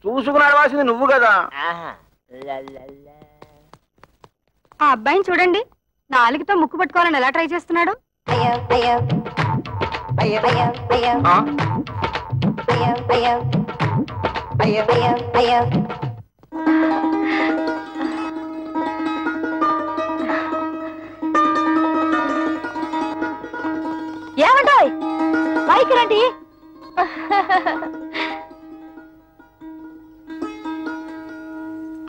చూసుకుని అడవాల్సింది నువ్వు కదా. ఆ అబ్బాయిని చూడండి, నాలుగుతో ముక్కు పట్టుకోవాలని ఎలా ట్రై చేస్తున్నాడు. ఏమంటాయ్ పైకి రండి.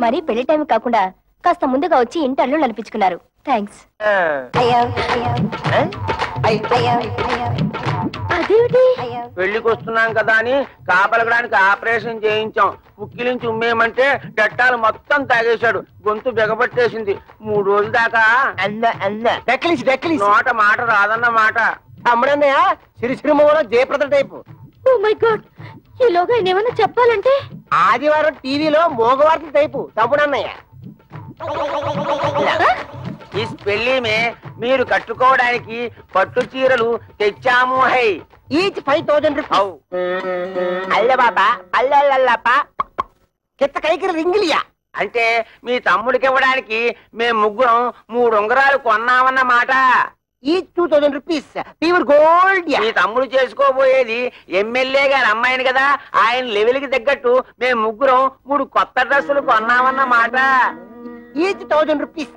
మరి పెళ్లి టైం కాకుండా కాస్త ముందుగా వచ్చి ఇంటర్లు నడిపించుకున్నారు. థ్యాంక్స్. అదేమిటి, పెళ్లికి వస్తున్నాం కదా అని కాపలగడానికి ఆపరేషన్ చేయించాం. కుక్కిలించి ఉమ్మేయమంటే డట్టాలు మొత్తం తాగేశాడు. గొంతు బిగపట్టేసింది. 3 రోజుల దాకా నోట మాట రాదన్న మాట. తమ్ముడన్నయ్య సిరిసిరిమూల Jayaprada type. Oh my god, ఈలోగా ఏమైనా చెప్పాలంటే ఆదివారం టీవీలో మోగవార్త టైపు తమ్ముడన్నయ్య. ఈ పెళ్లి మీరు కట్టుకోవడానికి పట్టు చీరలు తెచ్చాము. హై ఈచ్ 5000 రూపాయలు. అల్ల బాబా అల్లల్లప్ప కిత్త కైకి రింగిలియా అంటే మీ తమ్ముడికి ఇవ్వడానికి మేము ముగ్గురం 3 ఉంగరాలు కొన్నామన్నమాట. Each 2000 rupees pure gold. మీ తమ్ముడు చేసుకోబోయేది ఎమ్మెల్యే గారి అమ్మాయిని కదా. ఆయన లెవెల్ కి తగ్గట్టు మేము ముగ్గురం 3 కొత్త డ్రెస్సులు కొన్నామన్నమాట. Each 1000 rupees.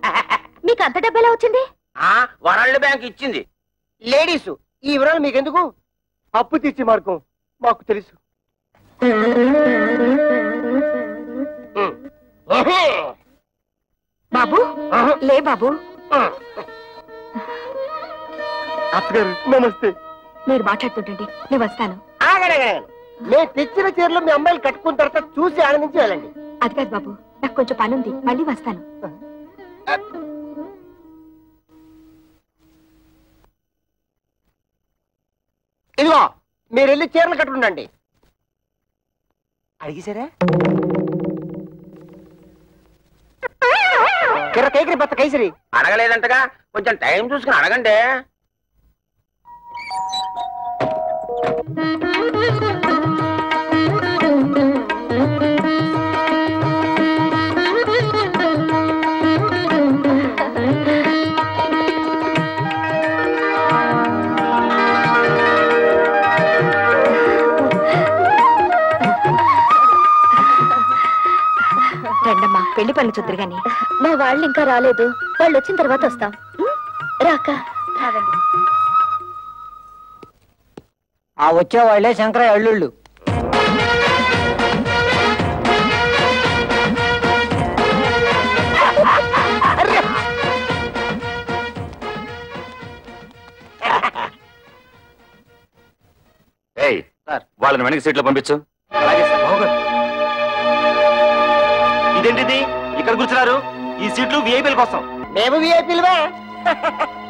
మీకు అంత డబ్బెలా వచ్చింది? వరల్డ్ బ్యాంక్ ఇచ్చింది. లేడీస్ ఈ వివరాలు మీకెందుకు? అప్పు తీర్చి మార్గం మాకు తెలుసు. బాబు లే బాబు. అత్తగారు నమస్తే. మీరు మాట్లాడుతుంటండి, నేను వస్తాను. నేను తెచ్చిన చీరలు మీ అమ్మాయిలు కట్టుకున్న తర్వాత చూసి ఆనందించి వెళ్ళండి. అది కాదు బాబు, నాకు కొంచెం పని ఉంది, మళ్ళీ వస్తాను. ఇదిగో మీరు వెళ్ళి చీరలు కట్టుకుండండి. అడిగిసారా? కిర కైకిరి బత్త కైసరి అడగలేదంటగా, కొంచెం టైం చూసుకుని అడగండి. రండమ్మా, పెళ్లి పనులు చూద్దరు గాని. మా వాళ్ళు ఇంకా రాలేదు, వాళ్ళు వచ్చిన తర్వాత వస్తాం. రాక రావండి. ఆ వచ్చే వాళ్ళే శంకరయ్య అల్లుళ్ళు. వాళ్ళని వెనక్కి సీట్లో పంపించు. ఇదేంటిది ఇక్కడ కూర్చున్నారు? ఈ సీట్లు విఐపీల కోసం. మేము విఐపీలువే.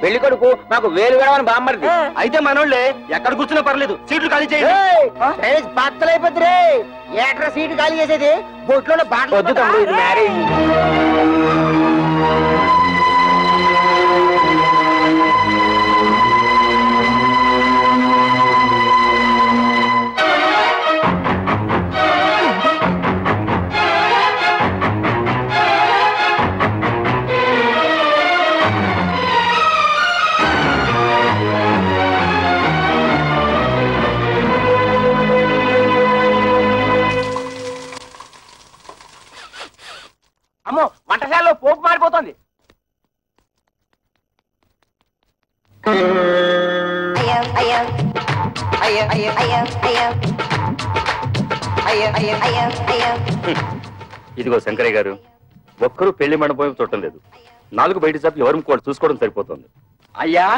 పెళ్లి కొడుకు మాకు వేలు వేడమని బామ్మరిది. అయితే మనోళ్ళే ఎక్కడ కూర్చున్నా పర్లేదు, సీట్లు ఖాళీ చేయండి. బత్తలైపోద్ది రే. ఏట్రా సీటు ఖాళీ చేసేది? బొట్లో బాటలు. మ్యారేజ్ అమ్మో, వంటశాలలో పోపు మారిపోతుంది. ఇదిగో శంకరయ్య గారు, ఒక్కరూ పెళ్లి మండపం చూడటం లేదు. 4 బయట సభ్యులు ఎవరు కూడా చూసుకోవడం సరిపోతుంది. అయ్యా,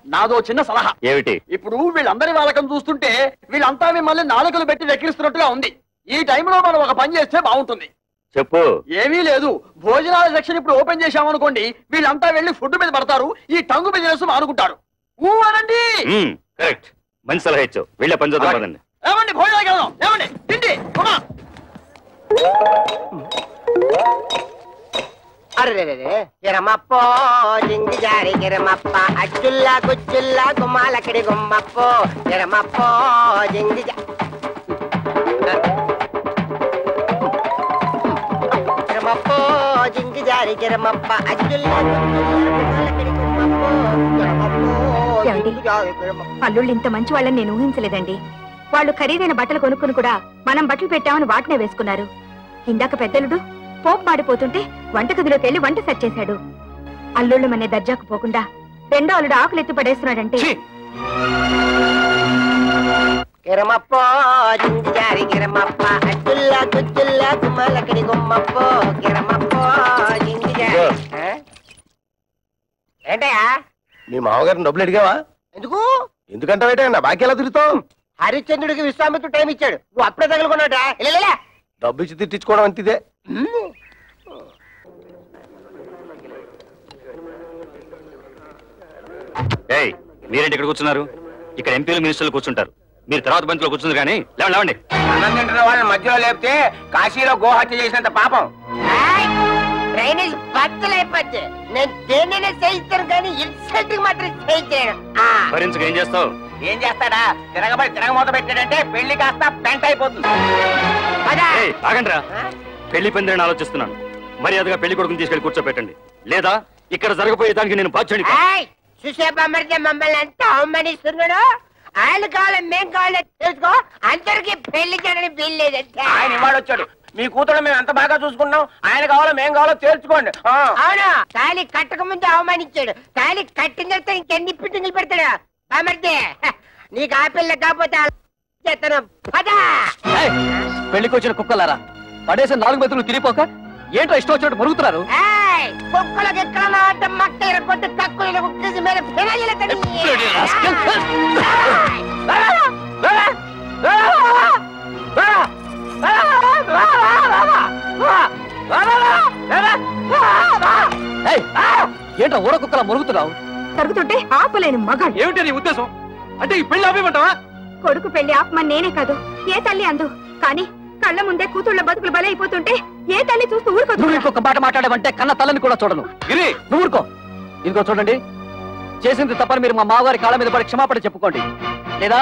నాదో చిన్న సలహా. ఏమిటి? ఇప్పుడు వీళ్ళందరి వాళ్ళకం చూస్తుంటే వీళ్ళంతా మిమ్మల్ని నాలుకలు పెట్టి వెక్కిరిస్తున్నట్టుగా ఉంది. ఈ టైంలో మనం ఒక పని చేస్తే బాగుంటుంది. చెప్పు. ఏమీ లేదు, భోజనాల సెక్షన్ ఇప్పుడు ఓపెన్ చేశామనుకోండి, వీళ్ళంతా వెళ్ళి ఫుడ్ మీద పడతారు, ఈ టంగు బిజినెస్ మానుకుంటారు. అనండి. కరెక్ట్, మంచి సలహా ఇచ్చావు. వెళ్ళే పని చూద్దాం పదండి. ఏమండి, భోజనాలకు వెళ్దాం. ఏమండి, తిండి అరే గిరమప్పో జింగి జారి గిరమప్ప అచ్చుల్లా గుచ్చుల్లా గుమ్మాలక్కడి గుమ్మప్పో గిరమప్పో జింగి గిరమప్పో జింగి జారి గిరమప్ప అచ్చుల్లా గుమ్మాలక్కడి గుమ్మప్పో అల్లుళ్ళు ఇంత మంచి వాళ్ళని నేను ఊహించలేదండి. వాళ్ళు ఖరీదైన బట్టలు కొనుక్కుని కూడా మనం బట్టలు పెట్టామని వాటినే వేసుకున్నారు. ఇందాక పెద్దలుడు పోపు మాడిపోతుంటే వంటగదిలోకి వెళ్లి వంట సెట్ చేశాడు. అల్లుళ్ళు మనే దర్జాకు పోకుండా రెండో అల్లుడు ఆకులు ఎత్తి పడేస్తున్నాడంటే గిరమప్పో జింగి జారి గిరమప్ప అచ్చుల్లా గుచ్చుల్లా గుమ్మాలక్కడి గుమ్మప్పో గిరమప్పో జింగి జారి. ఏంటయ్యా మీ మామగారిని డబ్బులు అడిగావా? ఎందుకు? ఎందుకంటే నా బాకీ ఎలా తిరుగుతావు? హరిశ్చంద్రుడికి విశ్వామిత్రుడు టైం ఇచ్చాడు, నువ్వు అప్పుడే తగులుకున్నాడా? డబ్బు ఇచ్చి తిట్టించుకోవడం అంతిదే. మీరేంటి ఇక్కడ కూర్చున్నారు? ఇక్కడ ఎంపీలు మినిస్టర్లు కూర్చుంటారు. మీరు తర్వాత బంతిలో కూర్చున్నారు కానీ లేవండి. అన్నం తింటున్న వాళ్ళని మధ్యలో లేపితే కాశీలో గోహత్య చేసినంత పాపం. డ్రైనేజ్ బద్దలైపోద్ది. నేను దేన్నైనా చేయిస్తాను కానీ ఇన్సల్ట్ మాత్రం చేయించాను. భరించక ఏం చేస్తావు? ఏం చేస్తాడా? తిరగమూత పెట్టాడంటే పెళ్లి కాస్త పెంట అయిపోతుంది. ఆగండ్రా, పెళ్లి పందిరని ఆలోచిస్తున్నాను. మర్యాదగా పెళ్లి కొడుకుని తీసుకెళ్లి కూర్చోబెట్టండి, లేదా ఇక్కడ జరగబోయేదానికి నేను బాధ్యుని. చూసే బొమ్మడితే మమ్మల్ని ఎంత అవమానిస్తున్నాడు. ఆయన కావాలి మేం కావాలి తెలుసుకో. అందరికి పెళ్లి చేయడానికి వీల్లేదంటే ఆయన ఇవాడు వచ్చాడు. మీ కూతురు మేము ఎంత బాగా చూసుకున్నాం. ఆయన కావాలో మేం కావాలో తేల్చుకోండి. అవును, తాళి కట్టక ముందు అవమానించాడు. తాళి కట్టిన తర్వాత ఇంకెన్ని పిట్టింగులు పెడతాడు. బామర్దే నీకు ఆ పిల్ల కాకపోతే పెళ్లికి వచ్చిన కుక్కలారా, పడేసిన 4 మెతులు తిరిగిపోక ఏంటో ఇష్టం వచ్చినట్టు మరుగుతున్నారు. కుక్కలకి ఎక్కడ మక్క ఇరగొట్టి కక్కులు కుక్కేసి మీద ఏంటో ఊర కుక్కలా మరుగుతున్నావు? తరుగుతుంటే ఆపలేని మగాడు. ఏమిటి నీ ఉద్దేశం? అంటే ఈ పెళ్లి ఆపేమంటావా? కొడుకు పెళ్లి ఆపమని నేనే కాదు ఏ తల్లి అందు. కానీ కళ్ళ ముందే కూతుళ్ళ బతుకులు బలైపోతుంటే ఏ తల్లి చూస్తూ ఊరుకోదు. నువ్వు ఇంకొక మాట మాట్లాడమంటే కన్న తల్లని కూడా చూడను. గిరి, నువ్వు ఊరుకో. ఇంకో చూడండి, చేసింది తప్పని మీరు మా మామగారి కాళ్ళ మీద పడి క్షమాపణ చెప్పుకోండి, లేదా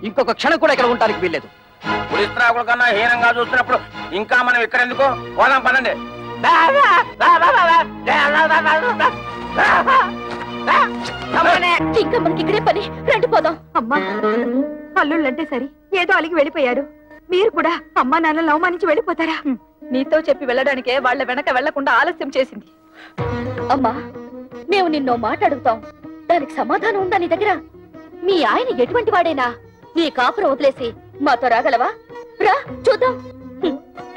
ఇంకొక క్షణం కూడా ఇక్కడ ఉండడానికి వీల్లేదు. పులిస్త్రాకుల కన్నా హీనంగా చూస్తున్నప్పుడు ఇంకా మనం ఇక్కడ ఎందుకు? పోదాం పదండి. ఇంకా మనకి ఇక్కడే పని, రండి పోదాం. అమ్మా, అల్లుళ్ళంటే సరి ఏదో అలిగి వెళ్ళిపోయారు. మీరు కూడా అమ్మా నాన్నలు అవమానించి వెళ్ళిపోతారా? నీతో చెప్పి వెళ్ళడానికే వాళ్ళ వెనక వెళ్లకుండా ఆలస్యం చేసింది. అమ్మా, మేము నిన్నో మాట అడుగుతాం, దానికి సమాధానం ఉందా నీ దగ్గర? మీ ఆయన ఎటువంటి వాడైనా నీ కాపురం వదిలేసి మాతో రాగలవా? రా చూద్దాం.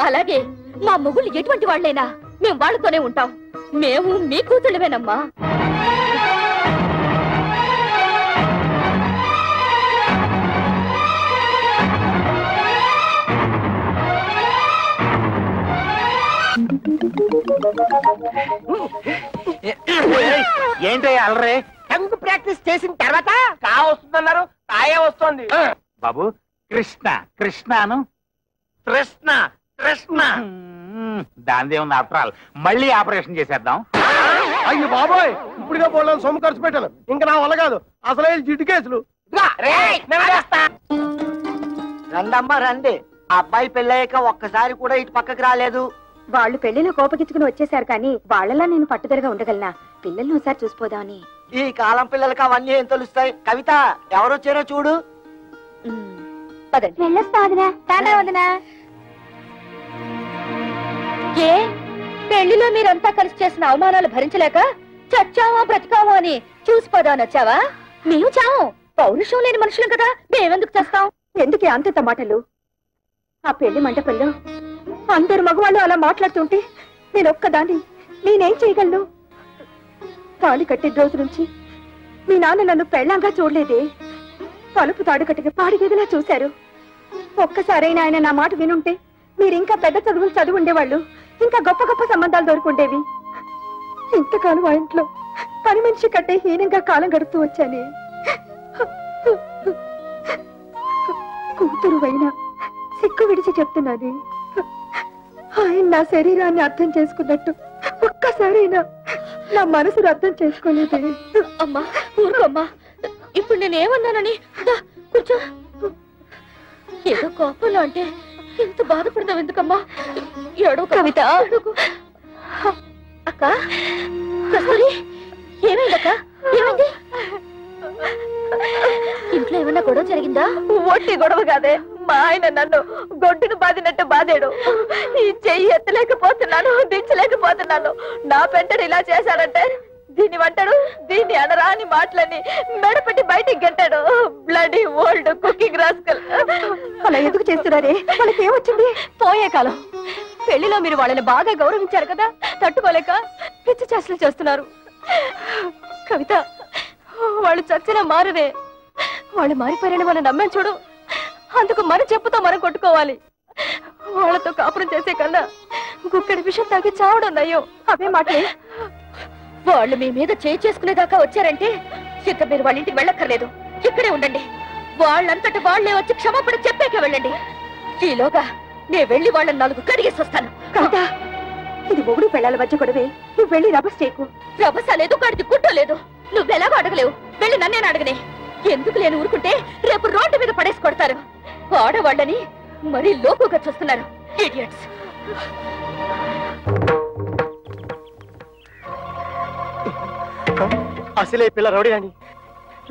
అలాగే మా మొగుళ్ళు ఎటువంటి వాళ్ళైనా మేము వాళ్ళతోనే ఉంటాం. మేము మీ కూతుళ్ళవేనమ్మా. ఏంటయ్యా అలరే? టంగు ప్రాక్టీస్ చేసిన తర్వాత కా వస్తుందన్నారు, కాయే వస్తుంది. బాబు కృష్ణ కృష్ణను కృష్ణ కృష్ణ దానిదే ఉంది. ఆఫ్టర్ ఆల్ మళ్ళీ ఆపరేషన్ చేసేద్దాం. అయ్యో బాబోయ్, ఇప్పుడుగా పోవడం సొమ్ము ఖర్చు పెట్టాను. ఇంకా నా వల్ల కాదు. అసలు జిడ్డు కేసులు. రండమ్మా రండి. అబ్బాయి పెళ్ళయ్యాక ఒక్కసారి కూడా ఇటు పక్కకి రాలేదు. వాళ్ళు పెళ్లిలో కోపగించుకుని వచ్చేసారు కానీ వాళ్ళలా నేను పట్టుదలగా ఉండగలనా? పిల్లల్ని ఒకసారి చూసిపోదామని. ఈ కాలం పిల్లలకి అవన్నీ ఏం తెలుస్తాయి? కవిత, ఎవరొచ్చారో చూడు. ఏ పెళ్లిలో మీరంతా కలిసి చేసిన అవమానాలు భరించలేక చచ్చావా బ్రతికావా అని చూసిపోదామని వచ్చావా? మేము చావు పౌరుషం లేని మనుషులం కదా, మేమెందుకు చేస్తాం? ఎందుకే అంత మాటలు? ఆ పెళ్లి మండపంలో అందరు మగవాళ్ళు అలా మాట్లాడుతుంటే నేనొక్కదాన్ని నేనేం చేయగలను? తాళి కట్టే రోజు నుంచి మీ నాన్న నన్ను పెళ్ళంగా చూడలేదే. తలుపు తాడు కట్టిన పాడిగేదిలా చూశారు. ఒక్కసారైనా ఆయన నా మాట వినుంటే మీరు ఇంకా పెద్ద చదువులు చదువు ఉండేవాళ్ళు, ఇంకా గొప్ప గొప్ప సంబంధాలు దొరుకుండేవి. ఇంతకాలం ఆ ఇంట్లో పని మనిషి కంటే హీనంగా కాలం గడుపుతూ వచ్చానే. కూతురు అయినా సిక్కు విడిచి చెప్తున్నాను, ఆయన నా శరీరాన్ని అర్థం చేసుకున్నట్టు ఒక్కసారైనా నా మనసును అర్థం చేసుకోలేదే. అమ్మా ఊరుకోమ్మా. ఇప్పుడు నేనేమన్నానని కూర్చో. ఏదో కోపంలో అంటే ఇంత బాధపడదాం ఎందుకమ్మా? ఏడో కవిత. అక్క కస్తూరి ఏమైందక్క? ఏమైంది? ఇంట్లో ఏమన్నా గొడవ జరిగిందా? ఒట్టి గొడవ కాదే, మా ఆయన నన్ను గొడ్డును బాదినట్టు బాదాడు. ఈ చెయ్యి ఎత్తలేకపోతున్నాను, దించలేకపోతున్నాను. నా పెంటను ఇలా చేశాడంటే దీన్ని వంటాడు, దీన్ని అనరా అని మాటలని మెడపెట్టి బయటికి గంటాడు. Bloody old cooking rascal. అలా ఎందుకు చేస్తున్నారే? వాళ్ళకి ఏమొచ్చింది? పోయే కాలం. పెళ్లిలో మీరు వాళ్ళని బాగా గౌరవించారు కదా, తట్టుకోలేక పిచ్చి చేష్టలు చేస్తున్నారు. కవిత, వాళ్ళు చచ్చినా మారరే. వాళ్ళు మారిపోయారని మనం నమ్మాం చూడు, అందుకు మన చెప్పుతో మనం కొట్టుకోవాలి. వాళ్ళతో కాపురం చేసే కన్నా గుక్కడి విషయం తాగి చావడం నయ్యో. అవే మాటలే. వాళ్ళు మీ మీద చేయి చేసుకునేదాకా వచ్చారంటే ఇక మీరు వాళ్ళ ఇంటికి వెళ్ళక్కర్లేదు, ఇక్కడే ఉండండి. వాళ్ళంతటి వాళ్లే వచ్చి క్షమాపణ చెప్పాక వెళ్ళండి. ఈలోగా నేను వెళ్ళి వాళ్ళని 4 కడిగేసి వస్తాను. కవిత, ఇది మొగుడు పెళ్ళాల మధ్య గొడవే. నువ్వు వెళ్ళి రభస చేయకు. రభస లేదు, కడికి గుట్ట లేదు. నువ్వెలాగో అడగలేవు, వెళ్ళి నన్నేను అడగనే. ఎందుకు లేని ఊరుకుంటే రేపు రోడ్డు మీద పడేసి కొడతారు. ఆడవాళ్ళని మరీ లోకుగా చూస్తున్నారు. ఇడియట్స్. అసలే పిల్ల రౌడీ అని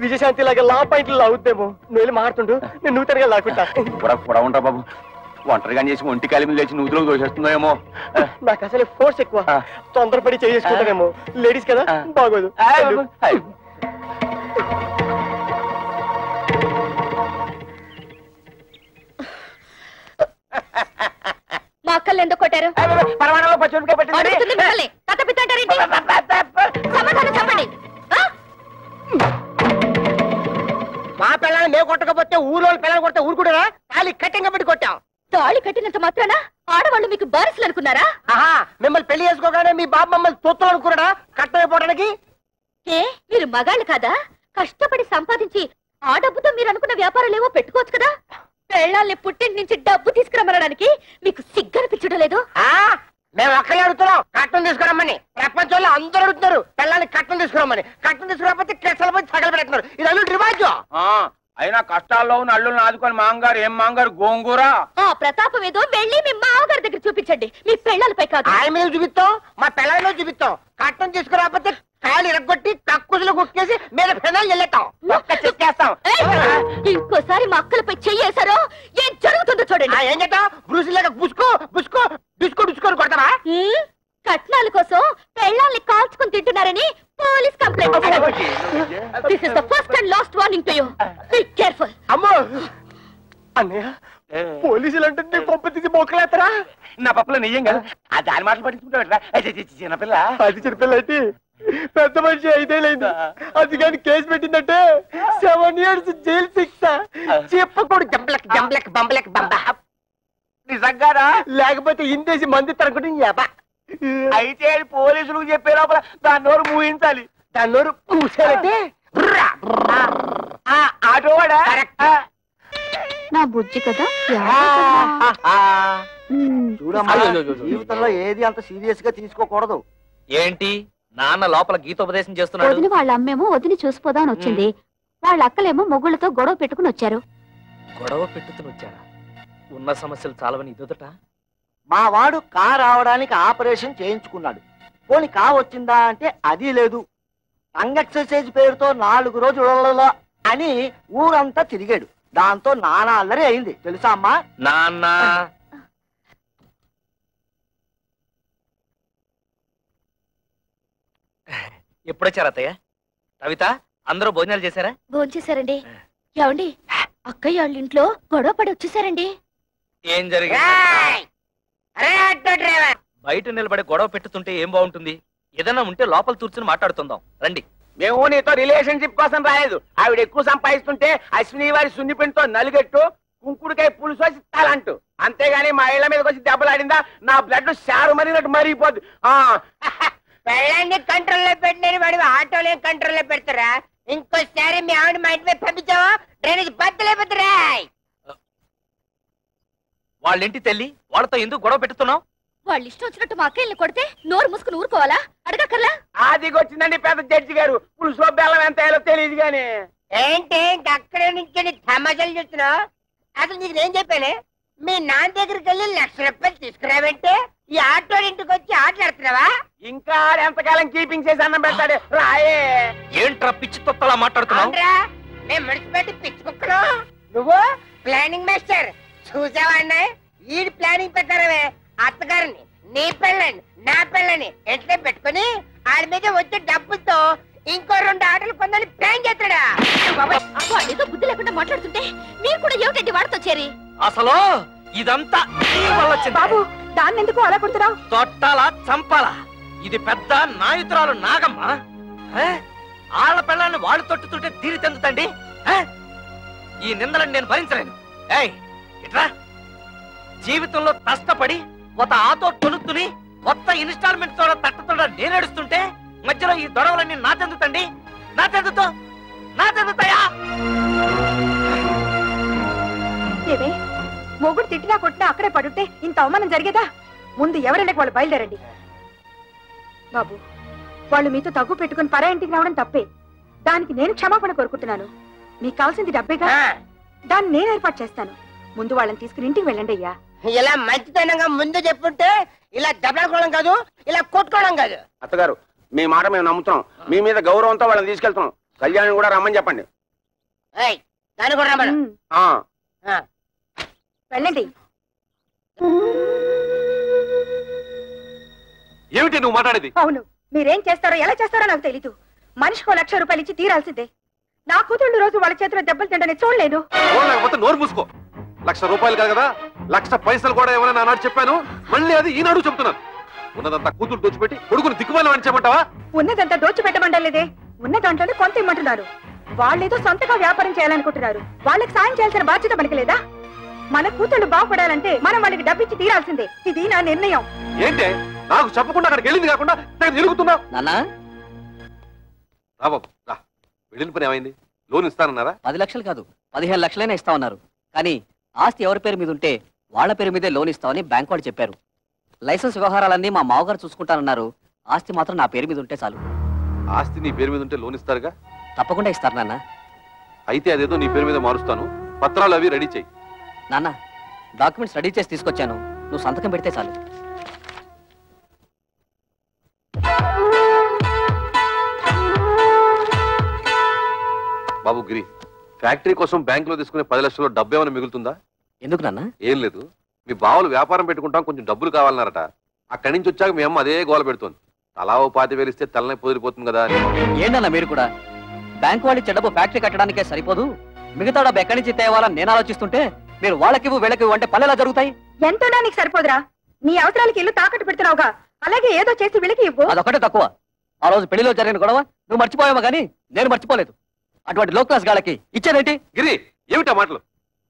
విజయశాంతి లాగా లా పాయింట్లు లాగుద్దేమో. నువ్వు వెళ్ళి మాడుతుండు, నేను నూతనగా లాక్కుంటా. కూడా ఉంటా బాబు. ఒంటరిగా చేసి ఒంటి కాలి మీద లేచి నూతులో దోషేస్తుందేమో. నాకు అసలే ఫోర్స్ ఎక్కువ, తొందరపడి చేసుకుంటానేమో. లేడీస్ కదా, బాగోదు. మా అక్కల్ని ఎందుకు కొట్టారు? పరమాణంలో పచ్చిమిరపకాయ పట్టింది. అడుగుతుంది మిమ్మల్ని. కథ పిత్తంటారేంటి? సమాధానం చెప్పండి. మా పిల్లల్ని మేము కొట్టకపోతే ఊళ్ళో పిల్లలు కొడితే ఊరుకుంటారా? తాళి కట్టింగా పెట్టి కొట్టాం. తాళి కట్టినంత మాత్రాన ఆడవాళ్ళు మీకు బారిసలు అనుకున్నారా? ఆహా, మిమ్మల్ని పెళ్లి చేసుకోగానే మీ బాబు మమ్మల్ని తొత్తులు అనుకున్నాడా కట్టమైపోవడానికి? ఏ మీరు మగాళ్ళు కాదా? కష్టపడి సంపాదించి ఆ డబ్బుతో మీరు అనుకున్న వ్యాపారాలు ఏవో పెట్టుకోవచ్చు కదా. పెళ్ళాల్ని పుట్టింటి నుంచి డబ్బు తీసుకురమ్మనడానికి మీకు సిగ్గనిపించడం లేదు? మేము ఒక్కలే అడుగుతున్నాం కట్టం తీసుకురమ్మని. ప్రపంచంలో అందరూ అడుగుతున్నారు పిల్లల్ని కట్టం తీసుకురమ్మని. కట్టం తీసుకురాకపోతే కెసలు పోయి సగలు పెడుతున్నారు. ఇది అల్లుడు రివాజు. అయినా కష్టాల్లో ఉన్న అల్లుల్ని ఆదుకొని మాంగారు ఏం మాంగారు గోంగూర. ఆ ప్రతాపం ఏదో వెళ్ళి మీ మామగారి దగ్గర చూపించండి, మీ పెళ్ళాలపై కాదు. ఆయన మీద చూపిస్తాం, మా పిల్లల మీద చూపిస్తాం. కట్టం తీసుకురాకపోతే కాయలు ఇరగొట్టి కక్కుసులు కుక్కేసి మీద ఫెనాలు వెళ్ళేస్తాం. ఒక్క చెక్కేస్తాం. ఇంకోసారి మా అక్కలపై చెయ్యేశారో ఏం జరుగుతుందో చూడండి. ఏం చేస్తాం? బ్రూసిలాగా బుసుకో బుసుకో డిస్కో డిస్కోని కొడతావా? కట్నాల కోసం పెళ్ళాల్ని కాల్చుకుని తింటున్నారని పోలీస్ కంప్లైంట్ ఇచ్చారు. This is the first and last warning to you. Be careful. అమ్మో అన్నయ్య, పోలీసులు అంటే పంప తీసి మొక్కలేస్తారా? నా పప్పులో నెయ్యం కదా, ఆ దాని మాటలు పట్టించుకుంటా. చిన్నపిల్ల అది చిన్నపిల్ల అయితే పెద్ద మనిషి 5 ఏళ్ళైంది. అది కానీ కేసు పెట్టిందంటే 7 years జైలు శిక్ష. చెప్పకూడదు. జంబలక్ జంబలక్ బంబలక్ బంబ. నిజంగారా? లేకపోతే ఇందేసి మంది తరగడం. అయితే పోలీసులకు చెప్పే లోపల దాని నోరు మూయించాలి. దాని నోరు పూసారంటే ఆటోవాడా? నా బుజ్జి కదా. చూడమ్మా, జీవితంలో ఏది అంత సీరియస్ గా తీసుకోకూడదు. ఏంటి నాన్న లోపల గీతోపదేశం చేస్తున్నాడు? వదిన వాళ్ళ అమ్మేమో వదిని చూసిపోదామని వచ్చింది. వాళ్ళ అక్కలేమో మొగుళ్ళతో గొడవ పెట్టుకుని వచ్చారు. గొడవ పెట్టుకుని వచ్చారా? ఉన్న సమస్యలు చాలవని ఇదొదట. మా వాడు కా రావడానికి ఆపరేషన్ చేయించుకున్నాడు. పోని కా వచ్చిందా అంటే అది లేదు. టంగ్ ఎక్సర్సైజ్ పేరుతో 4 రోజులలో అని ఊరంతా తిరిగాడు. దాంతో నానా అల్లరి అయింది తెలుసా అమ్మా? నాన్న ఎప్పుడొచ్చారు అత్తయ్య? కవిత, అందరూ భోజనాలు చేశారా? భోంచేశారండి. ఏమండి, అక్కయ్య వాళ్ళ ఇంట్లో గొడవ పడి వచ్చేసారండి. ఏం జరిగింది? బయట నిలబడి గొడవ పెట్టుతుంటే ఏం బాగుంటుంది? ఏదైనా ఉంటే లోపల కూర్చుని మాట్లాడుతుందాం రండి. మేము నీతో రిలేషన్షిప్ కోసం రాలేదు. ఆవిడ ఎక్కువ సంపాదిస్తుంటే అశ్విని వారి సున్నిపిండితో నలుగెట్టు కుంకుడుకాయ పులుసు వచ్చి తలంటూ, అంతేగాని మా ఇళ్ల మీదకి వచ్చి దెబ్బలాడిందా నా బ్లడ్ షారు మరినట్టు మరిగిపోద్ది. పెళ్ళాన్ని కంట్రోల్లో పెట్టిన వాడి ఆటోలే కంట్రోల్లో పెడతారా? ఇంకోసారి మీ ఆవిడ మా ఇంటి మీద పంపించావా డ్రైనేజ్ బద్దలేపోతురా. వాళ్ళింటి తల్లి, వాళ్ళతో ఎందుకు గొడవ పెట్టుతున్నావు? వాళ్ళు ఇష్టం వచ్చినట్టు మా అక్కయ్యని కొడితే నోరు మూసుకుని ఊరుకోవాలా? అడగక్కర్లా? ఆదిగొచ్చిందండి పెద్ద జడ్జి గారు. పులుసులో బెల్లం ఎంత వేయాలో తెలియదు గాని. ఏంటి అక్కడే నుంచి తమాషాలు చూస్తున్నావు? అసలు నీకు నేను చెప్పానే, మీ నాన్న దగ్గరికి వెళ్ళి 1,00,000 రూపాయలు తీసుకురావంటే ఈ ఆటో ఇంటికి వచ్చి ఆటలాడుతున్నావా? ఇంకా ఎంతకాలం కీపింగ్ చేసి అన్నం పెడతాడు రాయే. ఏంట్రా పిచ్చి తొత్తలా మాట్లాడుతున్నావు? మేము మున్సిపాలిటీ పిచ్చి కుక్కలు, నువ్వు ప్లానింగ్ మాస్టర్. చూసావా అన్నయ్య, ఈ ప్లానింగ్ ప్రకారమే అత్తగారిని, నీ పెళ్ళని, నా పెళ్ళని ఎంట్లో పెట్టుకుని ఆడి మీద వచ్చే డబ్బులతో ఇంకో 2 ఆటలు కొందని ప్లాన్ చేస్తాడా? ఏదో బుద్ధి లేకుండా మాట్లాడుతుంటే మీరు కూడా ఏమిటండి వాడితో చేరి? అసలు ఇదంతా నీ వల్ల వచ్చింది. బాబు దాన్ని ఎందుకు అలా కొడుతున్నావు? తొట్టాలా చంపాలా? ఇది పెద్ద నాయుతురాలు నాగమ్మ. ఆళ్ల పిల్లల్ని వాళ్ళు తొట్టుతుంటే తీరి చెందుతండి. ఈ నిందలను నేను భరించలేను. ఏయ్ ఇట్రా, జీవితంలో కష్టపడి ఒక ఆటో తొలుతుని కొత్త ఇన్స్టాల్మెంట్ తో తట్టతో నేనేడుస్తుంటే మధ్యలో ఈ దొడవలన్నీ నా చెందుతండి. నా చెందుతాయా? ఏమే మొగుడు తిట్టినా కొట్టినా అక్కడే పడుంటే ఇంత అవమానం జరిగేదా? ముందు ఎవరైనా వాళ్ళు బయలుదేరండి. బాబు వాళ్ళు మీతో తగ్గు పెట్టుకుని పరా ఇంటికి రావడం తప్పే. దానికి నేను క్షమాపణ కోరుకుంటున్నాను. మీకు కావాల్సింది డబ్బేగా, దాన్ని నేను ఏర్పాటు చేస్తాను. ముందు వాళ్ళని తీసుకుని ఇంటికి వెళ్ళండి అయ్యా. ఇలా మంచితనంగా ముందు చెప్పుంటే ఇలా దెబ్బలాడుకోవడం కాదు, ఇలా కొట్టుకోవడం కాదు. అత్తగారు మీ మాట మేము నమ్ముతున్నాం. మీ మీద గౌరవంతో వాళ్ళని తీసుకెళ్తున్నాం. కళ్యాణ్ కూడా రమ్మని చెప్పండి. దాన్ని కూడా రమ్మను. వెళ్ళండి. ఏమిటి నువ్వు మాట్లాడేది? అవును, మీరేం చేస్తారో ఎలా చేస్తారో నాకు తెలీదు. మనిషికో 1,00,000 రూపాయలు ఇచ్చి తీరాల్సిందే. నా కూతుళ్ళు రోజు వాళ్ళ చేతిలో దెబ్బలు తింటనే చూడలేదు. లేకపోతే నోరు మూసుకో. 1,00,000 రూపాయలు కాదు కదా, 1,00,000 పైసలు కూడా ఏమైనా నానాడు చెప్పాను. మళ్ళీ అది ఈనాడు చెప్తున్నాను. ఉన్నదంతా కూతురు దోచిపెట్టి కొడుకుని దిక్కుమాలి అని చెప్పమంటావా? ఉన్నదంతా దోచిపెట్టమంటలేదే, ఉన్న దాంట్లోనే కొంత ఇమ్మంటున్నారు. వాళ్ళేదో సొంతగా వ్యాపారం చేయాలనుకుంటున్నారు. వాళ్ళకి సాయం చేయాల్సిన బాధ్యత మనకి లేదా? మన కూతుళ్ళు బాగుపడాలంటే మనం వాళ్ళకి డబ్బిచ్చి తీరాల్సిందే. ఇది నా నిర్ణయం. ఏంటే నాకు చెప్పకుండా అక్కడికి వెళ్ళింది కాకుండా తిరుగుతున్నావు? నాన్నా రా బాబు రా. వెళ్ళిన పని ఏమైంది? లోన్ ఇస్తానన్నారా? 10 లక్షలు కాదు 15 లక్షలైనా ఇస్తా ఉన్నారు. కానీ ఆస్తి ఎవరి పేరు మీద ఉంటే వాళ్ళ పేరు మీదే లోన్ ఇస్తామని బ్యాంక్ వాళ్ళు చెప్పారు. లైసెన్స్ వ్యవహారాలన్నీ మా మావగారు చూసుకుంటానన్నారు. ఆస్తి మాత్రం నా పేరు మీద ఉంటే చాలు. ఆస్తి నీ పేరు మీద ఉంటే లోన్ ఇస్తారుగా? తప్పకుండా ఇస్తారు నాన్న. అయితే అదేదో నీ పేరు మీద మారుస్తాను. పత్రాలు అవి రెడీ చేయి. నాన్న డాక్యుమెంట్స్ రెడీ చేసి తీసుకొచ్చాను, నువ్వు సంతకం పెడితే చాలు. బాబు గిరి, ఫ్యాక్టరీ కోసం బ్యాంక్ లో తీసుకునే 10 లక్షల్లో డబ్బు ఏమైనా మిగులుతుందా? ఎందుకు నాన్న? ఏం లేదు, మీ బావలు వ్యాపారం పెట్టుకుంటాం, కొంచెం డబ్బులు కావాలన్నారట. అక్కడి నుంచి వచ్చాక మీ అమ్మ అదే గోల పెడుతోంది. తలా ఓ 25,000 ఇస్తే తలనే పొదిరిపోతుంది కదా అని. ఏంటన్నా మీరు కూడా? బ్యాంక్ వాళ్ళు ఇచ్చే డబ్బు ఫ్యాక్టరీ కట్టడానికే సరిపోదు, మిగతా డబ్బు ఎక్కడి నుంచి తేవాలని నేను ఆలోచిస్తుంటే మీరు వాళ్ళకివ్వు వీళ్ళకివ్వు అంటే పనులు జరుగుతాయి. ఎంతోనా నీకు సరిపోదురా? నీ అవసరాలకి ఇల్లు తాకట్టు పెడుతున్నావుగా, అలాగే ఏదో చేసి వీళ్ళకి ఇవ్వు. అదొకటే తక్కువ. ఆ రోజు పెళ్లిలో జరిగిన గొడవ నువ్వు మర్చిపోయావా కానీ నేను మర్చిపోలేదు. అటువంటి లో క్లాస్ గాళ్ళకి ఇచ్చేదేంటి? గిరి ఏమిటా మాటలు?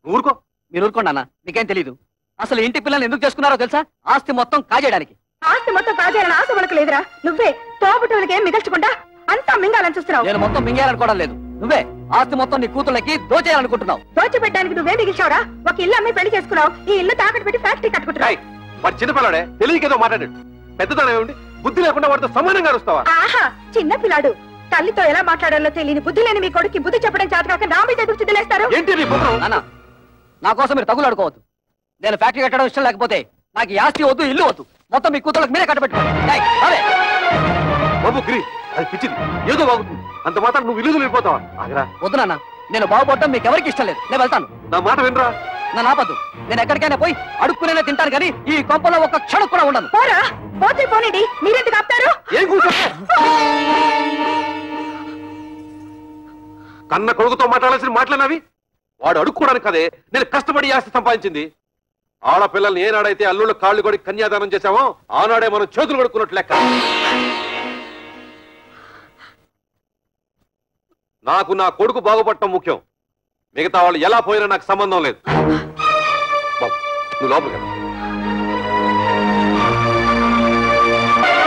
నువ్వు ఊరుకో. మీరు ఊరుకోండి అన్న, మీకేం తెలీదు. అసలు ఇంటి పిల్లల్ని ఎందుకు చేసుకున్నారో తెలుసా? ఆస్తి మొత్తం కాజేయడానికి. ఆస్తి మొత్తం కాజేయాలని ఆశ మనకు లేదురా. నువ్వే తోబుట్టువులకి ఏం మిగల్చకుండా అంతా మింగాలని చూస్తున్నావు. నేను మొత్తం మింగేయాలనుకోవడం లేదు. నువ్వే ఆస్తి మొత్తం నీ కూతుళ్ళకి దోచేయాలనుకుంటున్నావు. దోచిపెట్టడానికి నువ్వే మిగిల్చావురా. ఒక ఇల్లు అమ్మి పెళ్లి చేసుకున్నావు, ఈ ఇల్లు తాకట్టు పెట్టి ఫ్యాక్టరీ కట్టుకుంటున్నావు. వాడు చిన్నపిల్లాడే, తెలియకేదో మాట్లాడాడు. పెద్దదానం ఏమిటి? బుద్ధి లేకుండా వాడితో సమానంగా వస్తావా? ఆహా, చిన్న పిల్లాడు. తల్లితో ఎలా మాట్లాడాలో తెలియని బుద్ధి లేని మీ కొడుకు బుద్ధి చెప్పడం చేతకాక నా మీద ఎదురు చిద్దులేస్తారు. నాన్న, నా కోసం మీరు తగులు అడుకోవద్దు. నేను ఫ్యాక్టరీ కట్టడం ఇష్టం లేకపోతే నాకు ఈ ఆస్తి వద్దు, ఇల్లు వద్దు. మొత్తం మీ కూతుళ్ళకి మీరే కట్టబెట్టుకోండి. బాబు గిరి, అది పిచ్చిది, ఏదో బాగుతుంది. అంత మాత్రం నువ్వు ఇల్లు వెళ్ళిపోతావా? వద్దు నాన్న, నేను బాగుపడటం మీకు ఎవరికి ఇష్టం లేదు. నేను వెళ్తాను. నా మాట వినరా? నన్ను ఆపద్దు. నేను ఎక్కడికైనా పోయి అడుక్కునే తింటాను కానీ ఈ కొంపలో ఒక క్షణం కూడా ఉండను. పోరా, పోతే పోనండి. మీరెందుకు ఆపుతారు? ఏం కూర్చో? కన్న కొడుకుతో మాట్లాడాల్సిన మాటలన్నవి. వాడు అడుక్కోవడానికి కదే నేను కష్టపడి ఆస్తి సంపాదించింది. ఆడపిల్లల్ని ఏనాడైతే అల్లుళ్ళ కాళ్ళు కొడి కన్యాదానం చేశామో ఆనాడే మనం చేతులు కొడుకున్నట్లు లెక్క. నాకు నా కొడుకు బాగుపడటం ముఖ్యం. మిగతా వాళ్ళు ఎలా పోయినా నాకు సంబంధం లేదు. బాబు నువ్వు లోపలికి